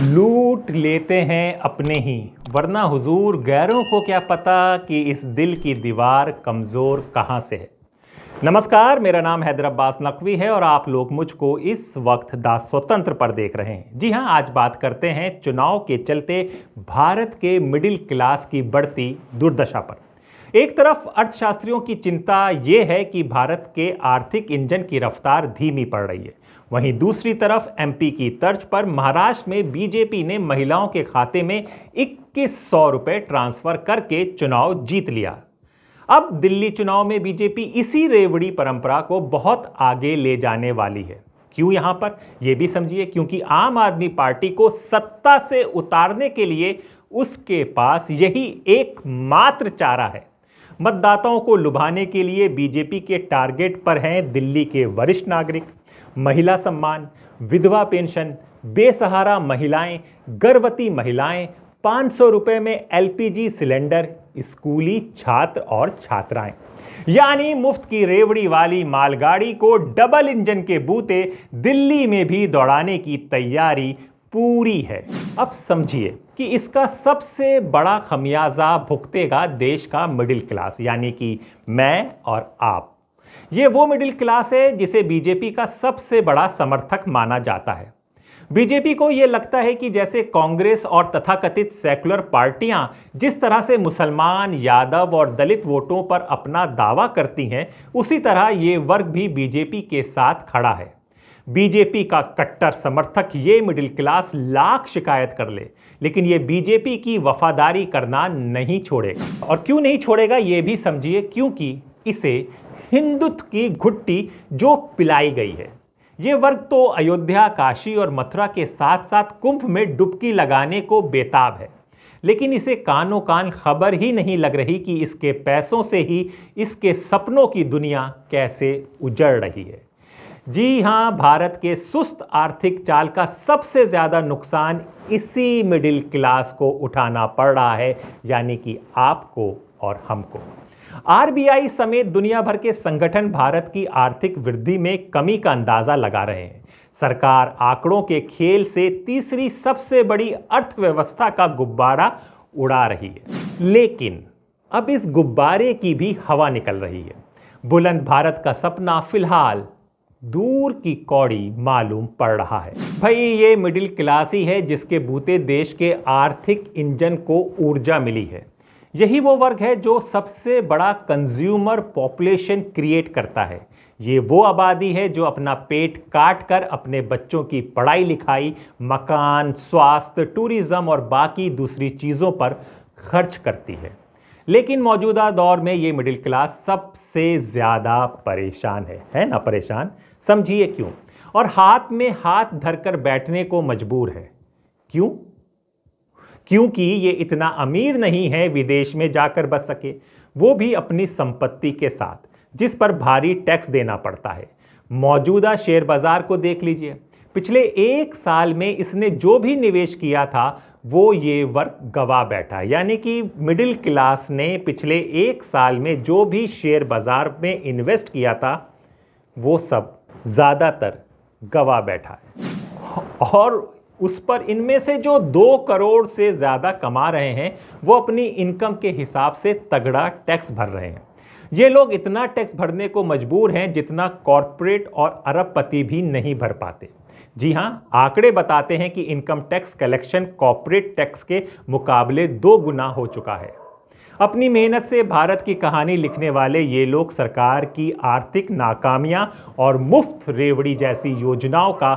लूट लेते हैं अपने ही, वरना हुजूर गैरों को क्या पता कि इस दिल की दीवार कमज़ोर कहाँ से है। नमस्कार, मेरा नाम हैदर अब्बास नकवी है और आप लोग मुझको इस वक्त द स्वतंत्र पर देख रहे हैं। जी हां, आज बात करते हैं चुनाव के चलते भारत के मिडिल क्लास की बढ़ती दुर्दशा पर। एक तरफ अर्थशास्त्रियों की चिंता यह है कि भारत के आर्थिक इंजन की रफ्तार धीमी पड़ रही है, वहीं दूसरी तरफ एमपी की तर्ज पर महाराष्ट्र में बीजेपी ने महिलाओं के खाते में 2100 रुपए ट्रांसफर करके चुनाव जीत लिया। अब दिल्ली चुनाव में बीजेपी इसी रेवड़ी परंपरा को बहुत आगे ले जाने वाली है। क्यों यहां पर, यह भी समझिए। क्योंकि आम आदमी पार्टी को सत्ता से उतारने के लिए उसके पास यही एकमात्र चारा है। मतदाताओं को लुभाने के लिए बीजेपी के टारगेट पर हैं दिल्ली के वरिष्ठ नागरिक, महिला सम्मान, विधवा पेंशन, बेसहारा महिलाएं, गर्भवती महिलाएं, 500 रुपए में एलपीजी सिलेंडर, स्कूली छात्र और छात्राएं। यानी मुफ्त की रेवड़ी वाली मालगाड़ी को डबल इंजन के बूते दिल्ली में भी दौड़ाने की तैयारी पूरी है। अब समझिए कि इसका सबसे बड़ा खमियाजा भुगतेगा देश का मिडिल क्लास, यानी कि मैं और आप। ये वो मिडिल क्लास है जिसे बीजेपी का सबसे बड़ा समर्थक माना जाता है। बीजेपी को यह लगता है कि जैसे कांग्रेस और तथाकथित सेकुलर पार्टियां जिस तरह से मुसलमान, यादव और दलित वोटों पर अपना दावा करती हैं, उसी तरह यह वर्ग भी बीजेपी के साथ खड़ा है। बीजेपी का कट्टर समर्थक ये मिडिल क्लास लाख शिकायत कर ले, लेकिन ये बीजेपी की वफादारी करना नहीं छोड़ेगा। और क्यों नहीं छोड़ेगा यह भी समझिए, क्योंकि इसे हिंदुत्व की घुट्टी जो पिलाई गई है। यह वर्ग तो अयोध्या, काशी और मथुरा के साथ साथ कुंभ में डुबकी लगाने को बेताब है, लेकिन इसे कानों कान खबर ही नहीं लग रही कि इसके पैसों से ही इसके सपनों की दुनिया कैसे उजड़ रही है। जी हां, भारत के सुस्त आर्थिक चाल का सबसे ज्यादा नुकसान इसी मिडिल क्लास को उठाना पड़ रहा है, यानी कि आपको और हमको। आरबीआई समेत दुनिया भर के संगठन भारत की आर्थिक वृद्धि में कमी का अंदाजा लगा रहे हैं। सरकार आंकड़ों के खेल से तीसरी सबसे बड़ी अर्थव्यवस्था का गुब्बारा उड़ा रही है, लेकिन अब इस गुब्बारे की भी हवा निकल रही है। बुलंद भारत का सपना फिलहाल दूर की कौड़ी मालूम पड़ रहा है। भाई, ये मिडिल क्लास ही है जिसके बूते देश के आर्थिक इंजन को ऊर्जा मिली है। यही वो वर्ग है जो सबसे बड़ा कंज्यूमर पॉपुलेशन क्रिएट करता है। ये वो आबादी है जो अपना पेट काट कर अपने बच्चों की पढ़ाई लिखाई, मकान, स्वास्थ्य, टूरिज्म और बाकी दूसरी चीज़ों पर खर्च करती है। लेकिन मौजूदा दौर में ये मिडिल क्लास सबसे ज़्यादा परेशान है ना परेशान? समझिए क्यों। और हाथ में हाथ धरकर बैठने को मजबूर है। क्यों? क्योंकि ये इतना अमीर नहीं है विदेश में जाकर बस सके, वो भी अपनी संपत्ति के साथ, जिस पर भारी टैक्स देना पड़ता है। मौजूदा शेयर बाजार को देख लीजिए। पिछले 1 साल में इसने जो भी निवेश किया था वो ये वर्ग गवा बैठा। यानी कि मिडिल क्लास ने पिछले 1 साल में जो भी शेयर बाजार में इन्वेस्ट किया था वो सब ज्यादातर गवा बैठा है। और उस पर इनमें से जो 2 करोड़ से ज्यादा कमा रहे हैं वो अपनी इनकम के हिसाब से तगड़ा टैक्स भर रहे हैं। ये लोग इतना टैक्स भरने को मजबूर हैं जितना कॉरपोरेट और अरबपति भी नहीं भर पाते। जी हां, आंकड़े बताते हैं कि income tax collection corporate tax के मुकाबले 2 गुना हो चुका है। अपनी मेहनत से भारत की कहानी लिखने वाले ये लोग सरकार की आर्थिक नाकामियां और मुफ्त रेवड़ी जैसी योजनाओं का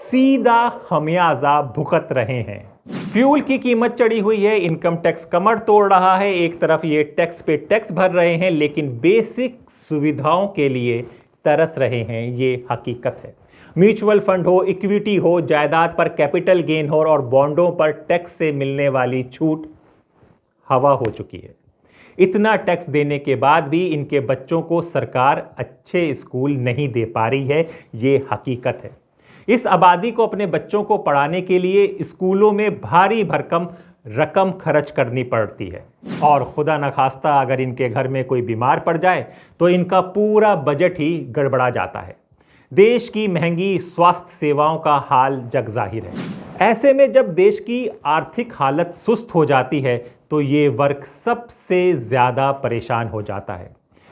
सीधा खमियाजा भुगत रहे हैं। फ्यूल की कीमत चढ़ी हुई है, इनकम टैक्स कमर तोड़ रहा है। एक तरफ ये टैक्स पे टैक्स भर रहे हैं, लेकिन बेसिक सुविधाओं के लिए तरस रहे हैं। ये हकीकत है। म्यूचुअल फंड हो, इक्विटी हो, जायदाद पर कैपिटल गेन हो और बॉन्डों पर टैक्स से मिलने वाली छूट हवा हो चुकी है। इतना टैक्स देने के बाद भी इनके बच्चों को सरकार अच्छे स्कूल नहीं दे पा रही है। ये हकीकत है। इस आबादी को अपने बच्चों को पढ़ाने के लिए स्कूलों में भारी भरकम रकम खर्च करनी पड़ती है, और खुदा न खास्ता अगर इनके घर में कोई बीमार पड़ जाए तो इनका पूरा बजट ही गड़बड़ा जाता है। देश की महंगी स्वास्थ्य सेवाओं का हाल जग जाहिर है। ऐसे में जब देश की आर्थिक हालत सुस्त हो जाती है तो ये वर्ग सबसे ज़्यादा परेशान हो जाता है,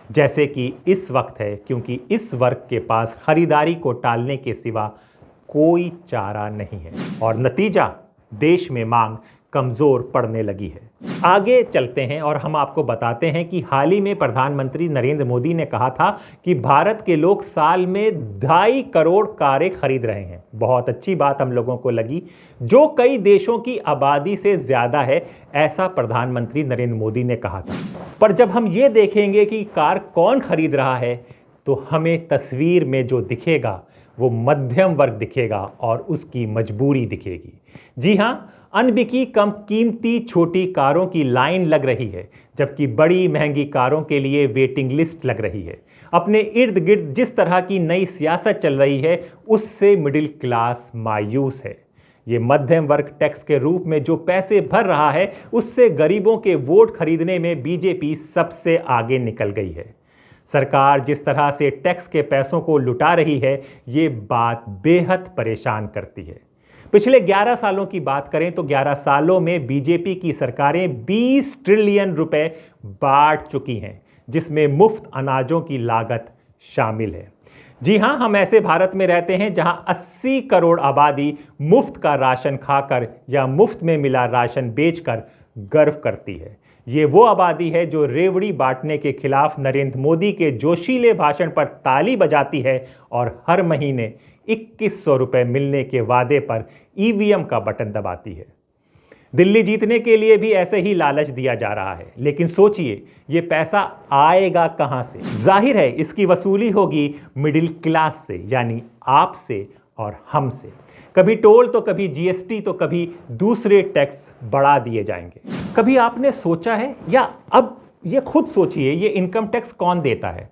जैसे कि इस वक्त है, क्योंकि इस वर्ग के पास खरीदारी को टालने के सिवा कोई चारा नहीं है और नतीजा देश में मांग कमज़ोर पड़ने लगी है। आगे चलते हैं और हम आपको बताते हैं कि हाल ही में प्रधानमंत्री नरेंद्र मोदी ने कहा था कि भारत के लोग साल में 2.5 करोड़ कारें खरीद रहे हैं। बहुत अच्छी बात हम लोगों को लगी, जो कई देशों की आबादी से ज़्यादा है, ऐसा प्रधानमंत्री नरेंद्र मोदी ने कहा था। पर जब हम ये देखेंगे कि कार कौन खरीद रहा है तो हमें तस्वीर में जो दिखेगा वो मध्यम वर्ग दिखेगा और उसकी मजबूरी दिखेगी। जी हाँ, अनबिकी कम कीमती छोटी कारों की लाइन लग रही है, जबकि बड़ी महंगी कारों के लिए वेटिंग लिस्ट लग रही है। अपने इर्द गिर्द जिस तरह की नई सियासत चल रही है उससे मिडिल क्लास मायूस है। ये मध्यम वर्ग टैक्स के रूप में जो पैसे भर रहा है उससे गरीबों के वोट खरीदने में बीजेपी सबसे आगे निकल गई है। सरकार जिस तरह से टैक्स के पैसों को लुटा रही है, ये बात बेहद परेशान करती है। पिछले 11 सालों की बात करें तो 11 सालों में बीजेपी की सरकारें 20 ट्रिलियन रुपए बांट चुकी हैं, जिसमें मुफ्त अनाजों की लागत शामिल है। जी हां, हम ऐसे भारत में रहते हैं जहां 80 करोड़ आबादी मुफ्त का राशन खाकर या मुफ्त में मिला राशन बेचकर गर्व करती है। ये वो आबादी है जो रेवड़ी बांटने के खिलाफ नरेंद्र मोदी के जोशीले भाषण पर ताली बजाती है और हर महीने 2100 रुपए मिलने के वादे पर ईवीएम का बटन दबाती है। दिल्ली जीतने के लिए भी ऐसे ही लालच दिया जा रहा है, लेकिन सोचिए ये पैसा आएगा कहां से? जाहिर है इसकी वसूली होगी मिडिल क्लास से, यानी आपसे और हमसे। कभी टोल तो कभी जीएसटी तो कभी दूसरे टैक्स बढ़ा दिए जाएंगे। कभी आपने सोचा है, या अब ये खुद सोचिए, ये इनकम टैक्स कौन देता है?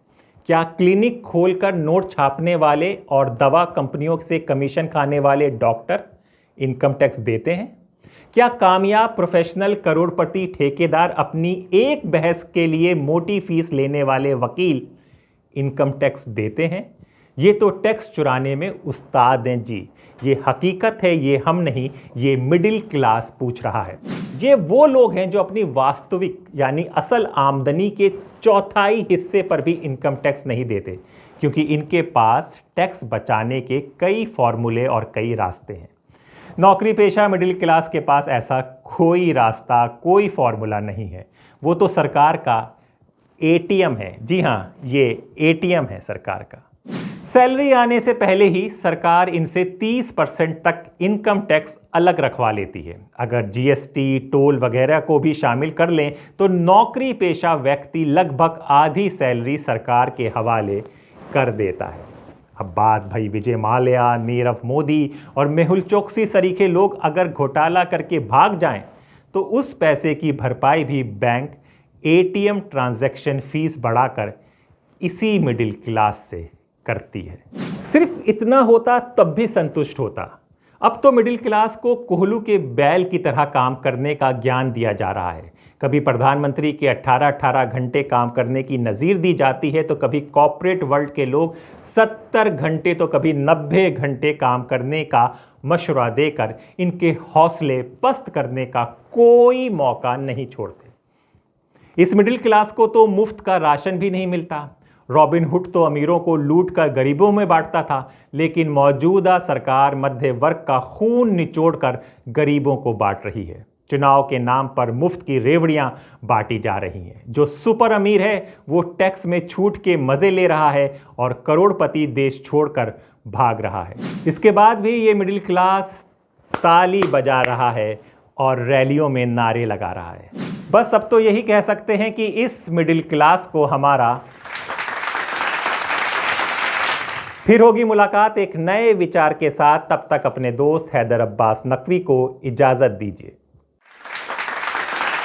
क्या क्लिनिक खोलकर नोट छापने वाले और दवा कंपनियों से कमीशन खाने वाले डॉक्टर इनकम टैक्स देते हैं? क्या कामयाब प्रोफेशनल करोड़पति ठेकेदार अपनी एक बहस के लिए मोटी फीस लेने वाले वकील इनकम टैक्स देते हैं? ये तो टैक्स चुराने में उस्ताद हैं जी। ये हकीकत है, ये हम नहीं, ये मिडिल क्लास पूछ रहा है। ये वो लोग हैं जो अपनी वास्तविक यानी असल आमदनी के 1/4 हिस्से पर भी इनकम टैक्स नहीं देते, क्योंकि इनके पास टैक्स बचाने के कई फॉर्मूले और कई रास्ते हैं। नौकरी पेशा मिडिल क्लास के पास ऐसा कोई रास्ता, कोई फॉर्मूला नहीं है। वो तो सरकार का एटीएम है। जी हाँ, ये एटीएम है सरकार का। सैलरी आने से पहले ही सरकार इनसे 30% तक इनकम टैक्स अलग रखवा लेती है। अगर जीएसटी, टोल वगैरह को भी शामिल कर लें तो नौकरी पेशा व्यक्ति लगभग आधी सैलरी सरकार के हवाले कर देता है। अब बात भाई विजय माल्या, नीरव मोदी और मेहुल चोकसी सरीखे लोग अगर घोटाला करके भाग जाएं तो उस पैसे की भरपाई भी बैंक एटीएम ट्रांजैक्शन फीस बढ़ाकर इसी मिडिल क्लास से करती है। सिर्फ इतना होता तब भी संतुष्ट होता। अब तो मिडिल क्लास को कोहलू के बैल की तरह काम करने का ज्ञान दिया जा रहा है। कभी प्रधानमंत्री के 18-18 घंटे काम करने की नज़ीर दी जाती है तो कभी कॉर्पोरेट वर्ल्ड के लोग 70 घंटे तो कभी 90 घंटे काम करने का मशवरा देकर इनके हौसले पस्त करने का कोई मौका नहीं छोड़ते। इस मिडिल क्लास को तो मुफ्त का राशन भी नहीं मिलता। रॉबिन हुड तो अमीरों को लूट कर गरीबों में बांटता था, लेकिन मौजूदा सरकार मध्य वर्ग का खून निचोड़कर गरीबों को बांट रही है। चुनाव के नाम पर मुफ्त की रेवड़ियां बांटी जा रही हैं। जो सुपर अमीर है वो टैक्स में छूट के मजे ले रहा है और करोड़पति देश छोड़कर भाग रहा है। इसके बाद भी ये मिडिल क्लास ताली बजा रहा है और रैलियों में नारे लगा रहा है। बस अब तो यही कह सकते हैं कि इस मिडिल क्लास को हमारा फिर होगी मुलाकात एक नए विचार के साथ। तब तक अपने दोस्त हैदर अब्बास नकवी को इजाजत दीजिए।